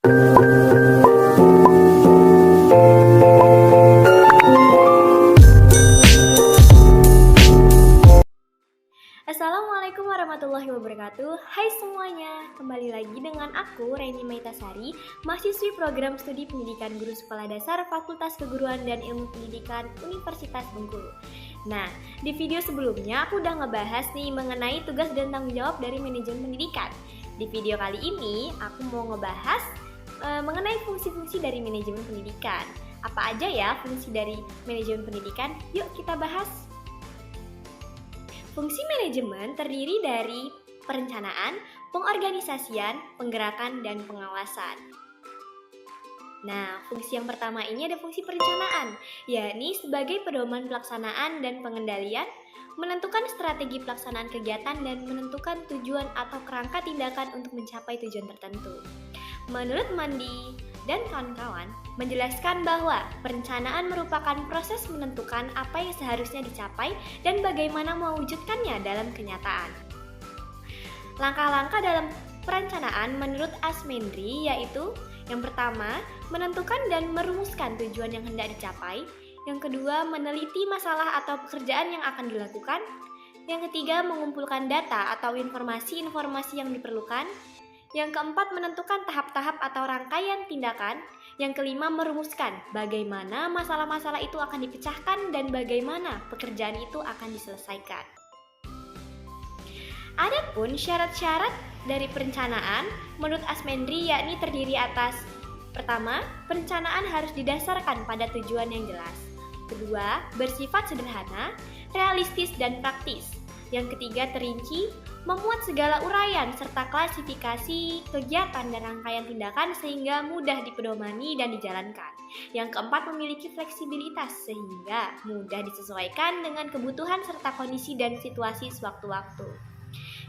Assalamualaikum warahmatullahi wabarakatuh. Hai semuanya, kembali lagi dengan aku Reni Maitasari, mahasiswi program studi pendidikan guru sekolah dasar Fakultas Keguruan dan Ilmu Pendidikan Universitas Bengkulu. Nah, di video sebelumnya aku udah ngebahas nih mengenai tugas dan tanggung jawab dari manajemen pendidikan. Di video kali ini aku mau ngebahas mengenai fungsi-fungsi dari manajemen pendidikan. Apa aja ya fungsi dari manajemen pendidikan? Yuk kita bahas. Fungsi manajemen terdiri dari perencanaan, pengorganisasian, penggerakan, dan pengawasan. Nah, fungsi yang pertama ini ada fungsi perencanaan, yakni sebagai pedoman pelaksanaan dan pengendalian, menentukan strategi pelaksanaan kegiatan, dan menentukan tujuan atau kerangka tindakan untuk mencapai tujuan tertentu. Menurut Mandi dan kawan-kawan, menjelaskan bahwa perencanaan merupakan proses menentukan apa yang seharusnya dicapai dan bagaimana mewujudkannya dalam kenyataan. Langkah-langkah dalam perencanaan menurut Asmendri yaitu yang pertama, menentukan dan merumuskan tujuan yang hendak dicapai. Yang kedua, meneliti masalah atau pekerjaan yang akan dilakukan. Yang ketiga, mengumpulkan data atau informasi-informasi yang diperlukan. Yang keempat, menentukan tahap-tahap atau rangkaian tindakan. Yang kelima, merumuskan bagaimana masalah-masalah itu akan dipecahkan dan bagaimana pekerjaan itu akan diselesaikan. Adapun syarat-syarat dari perencanaan menurut Asmendri yakni terdiri atas: pertama, perencanaan harus didasarkan pada tujuan yang jelas. Kedua, bersifat sederhana, realistis dan praktis. Yang ketiga, terinci, memuat segala uraian serta klasifikasi kegiatan dan rangkaian tindakan sehingga mudah dipedomani dan dijalankan. Yang keempat, memiliki fleksibilitas sehingga mudah disesuaikan dengan kebutuhan serta kondisi dan situasi sewaktu-waktu.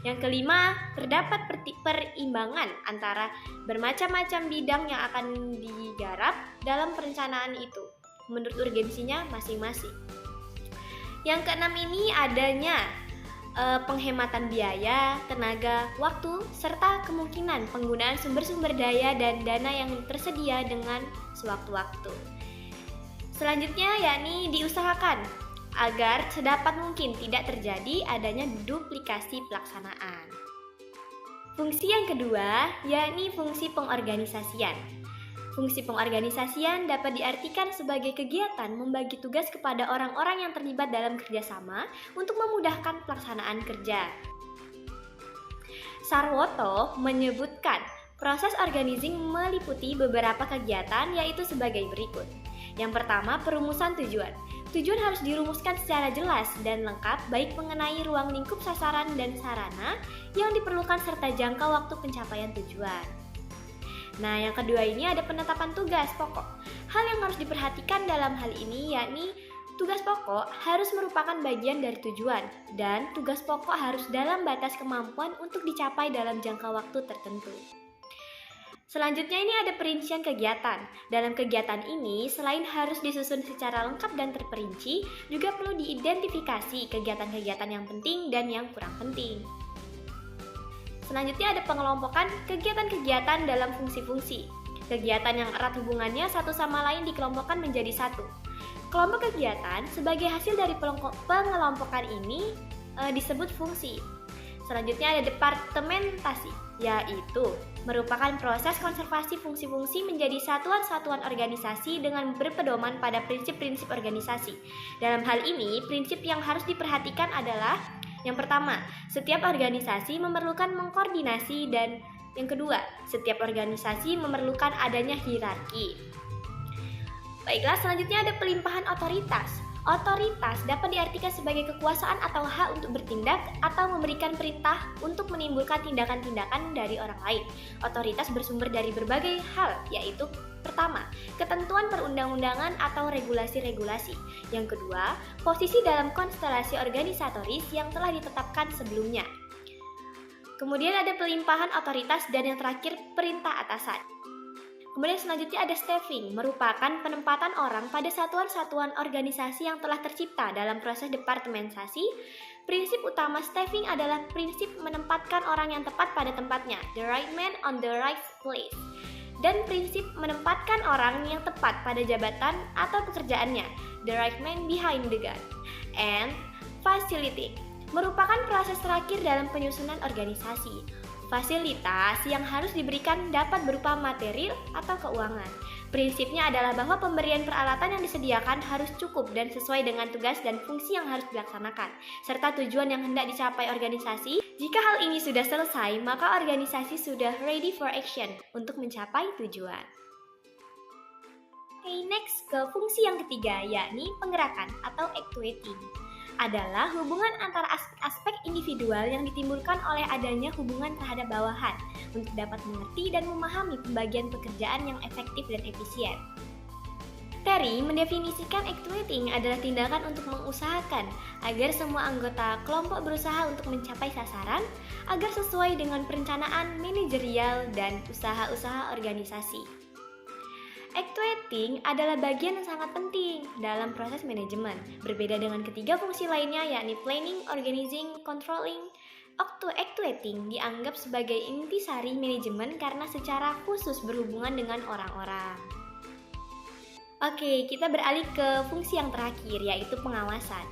Yang kelima, terdapat perimbangan antara bermacam-macam bidang yang akan digarap dalam perencanaan itu menurut urgensinya masing-masing. Yang keenam ini adanya penghematan biaya, tenaga, waktu, serta kemungkinan penggunaan sumber-sumber daya dan dana yang tersedia dengan sewaktu-waktu. Selanjutnya yakni diusahakan agar sedapat mungkin tidak terjadi adanya duplikasi pelaksanaan. Fungsi yang kedua yakni fungsi pengorganisasian. Fungsi pengorganisasian dapat diartikan sebagai kegiatan membagi tugas kepada orang-orang yang terlibat dalam kerjasama untuk memudahkan pelaksanaan kerja. Sarwoto menyebutkan proses organizing meliputi beberapa kegiatan yaitu sebagai berikut. Yang pertama, perumusan tujuan. Tujuan harus dirumuskan secara jelas dan lengkap baik mengenai ruang lingkup sasaran dan sarana yang diperlukan serta jangka waktu pencapaian tujuan. Nah, yang kedua ini ada penetapan tugas pokok. Hal yang harus diperhatikan dalam hal ini yakni tugas pokok harus merupakan bagian dari tujuan dan tugas pokok harus dalam batas kemampuan untuk dicapai dalam jangka waktu tertentu. Selanjutnya ini ada perincian kegiatan. Dalam kegiatan ini, selain harus disusun secara lengkap dan terperinci, juga perlu diidentifikasi kegiatan-kegiatan yang penting dan yang kurang penting. Selanjutnya ada pengelompokan kegiatan-kegiatan dalam fungsi-fungsi. Kegiatan yang erat hubungannya satu sama lain dikelompokkan menjadi satu. Kelompok kegiatan sebagai hasil dari pengelompokan ini disebut fungsi. Selanjutnya ada departementasi, yaitu merupakan proses konservasi fungsi-fungsi menjadi satuan-satuan organisasi dengan berpedoman pada prinsip-prinsip organisasi. Dalam hal ini, prinsip yang harus diperhatikan adalah yang pertama, setiap organisasi memerlukan mengkoordinasi dan yang kedua, setiap organisasi memerlukan adanya hierarki. Baiklah, selanjutnya ada pelimpahan otoritas. Otoritas dapat diartikan sebagai kekuasaan atau hak untuk bertindak atau memberikan perintah untuk menimbulkan tindakan-tindakan dari orang lain. Otoritas bersumber dari berbagai hal, yaitu pertama, ketentuan perundang-undangan atau regulasi-regulasi. Yang kedua, posisi dalam konstelasi organisatoris yang telah ditetapkan sebelumnya. Kemudian ada pelimpahan otoritas dan yang terakhir perintah atasan. Kemudian selanjutnya ada staffing, merupakan penempatan orang pada satuan-satuan organisasi yang telah tercipta dalam proses departementasi. Prinsip utama staffing adalah prinsip menempatkan orang yang tepat pada tempatnya, the right man on the right place. dan prinsip menempatkan orang yang tepat pada jabatan atau pekerjaannya, the right man behind the gun. And facility merupakan proses terakhir dalam penyusunan organisasi. Fasilitas yang harus diberikan dapat berupa material atau keuangan. Prinsipnya adalah bahwa pemberian peralatan yang disediakan harus cukup dan sesuai dengan tugas dan fungsi yang harus dilaksanakan, serta tujuan yang hendak dicapai organisasi. Jika hal ini sudah selesai, maka organisasi sudah ready for action untuk mencapai tujuan. Okay, next ke fungsi yang ketiga, yakni penggerakan atau actuating. Adalah hubungan antara aspek individual yang ditimbulkan oleh adanya hubungan terhadap bawahan untuk dapat mengerti dan memahami pembagian pekerjaan yang efektif dan efisien. Terry mendefinisikan actuating adalah tindakan untuk mengusahakan agar semua anggota kelompok berusaha untuk mencapai sasaran agar sesuai dengan perencanaan manajerial dan usaha-usaha organisasi. Actuating adalah bagian yang sangat penting dalam proses manajemen, berbeda dengan ketiga fungsi lainnya yakni planning, organizing, controlling. Actuating dianggap sebagai intisari manajemen karena secara khusus berhubungan dengan orang-orang. Oke, kita beralih ke fungsi yang terakhir, yaitu pengawasan.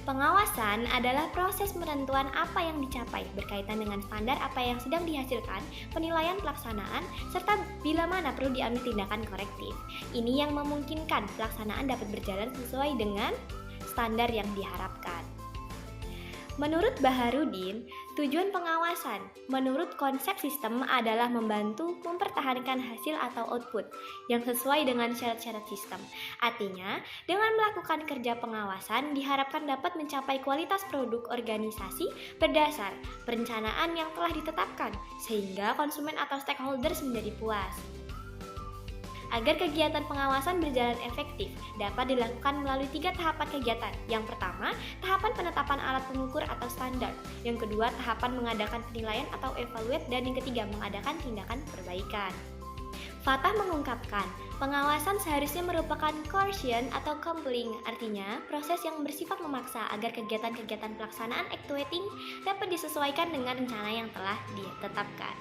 Pengawasan adalah proses penentuan apa yang dicapai berkaitan dengan standar apa yang sedang dihasilkan, penilaian pelaksanaan, serta bila mana perlu diambil tindakan korektif. Ini yang memungkinkan pelaksanaan dapat berjalan sesuai dengan standar yang diharapkan. Menurut Baharudin, tujuan pengawasan menurut konsep sistem adalah membantu mempertahankan hasil atau output yang sesuai dengan syarat-syarat sistem. Artinya, dengan melakukan kerja pengawasan diharapkan dapat mencapai kualitas produk organisasi berdasar perencanaan yang telah ditetapkan, sehingga konsumen atau stakeholders menjadi puas. Agar kegiatan pengawasan berjalan efektif, dapat dilakukan melalui 3 tahapan kegiatan. Yang pertama, tahapan penetapan alat pengukur atau standar. Yang kedua, tahapan mengadakan penilaian atau evaluate. Dan yang ketiga, mengadakan tindakan perbaikan. Fatah mengungkapkan, pengawasan seharusnya merupakan coercion atau compelling, artinya proses yang bersifat memaksa agar kegiatan-kegiatan pelaksanaan actuating dapat disesuaikan dengan rencana yang telah ditetapkan.